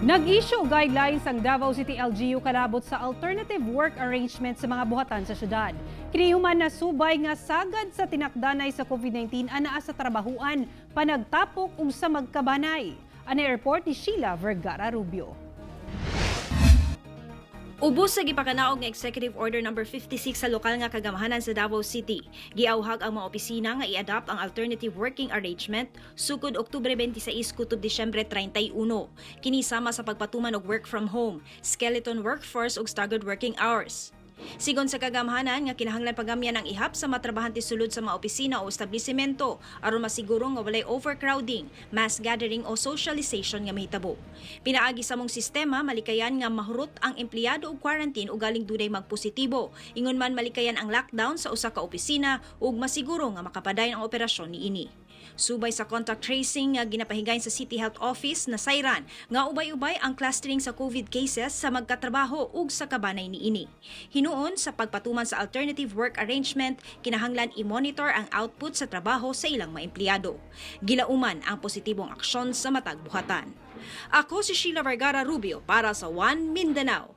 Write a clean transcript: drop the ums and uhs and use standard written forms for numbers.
Nag-issue guidelines ang Davao City LGU kalabot sa alternative work arrangement sa mga buhatan sa syudad. Kinihuman na subay nga sagad sa tinakdanay sa COVID-19 anaa sa trabahuan, panagtapok ug sa magkabanay. Ana report ni Sheila Vergara Rubio. Ubos sa gipakanaog nga Executive Order No. 56 sa lokal nga kagamahanan sa Davao City. Giauhag ang mga opisina nga i-adopt ang alternative working arrangement sukod Oktubre 26 kutob Disyembre 31. Kini sama sa pagpatuman og work from home, skeleton workforce ug staggered working hours. Sigon sa kagamahanan nga kinahanglan pagamyan ang ihap sa matrabahante sulod sa mga opisina o establisimento aron masiguro nga walay overcrowding, mass gathering o socialization nga mahitabo. Pinaagi sa mong sistema malikayan nga mahurot ang empleyado og quarantine ug galing dunay magpositibo. Ingon man malikayan ang lockdown sa usa ka opisina ug masiguro nga makapadayon ang operasyon niini. Subay sa contact tracing nga ginapahigayon sa City Health Office na sayran nga ubay-ubay ang clustering sa COVID cases sa magkatrabaho ug sa kabanay niini. Hinuon sa pagpatuman sa alternative work arrangement, kinahanglan i-monitor ang output sa trabaho sa ilang mga empleyado. Gilauman ang positibong aksyon sa matag buhatan. Ako si Sheila Vergara Rubio para sa One Mindanao.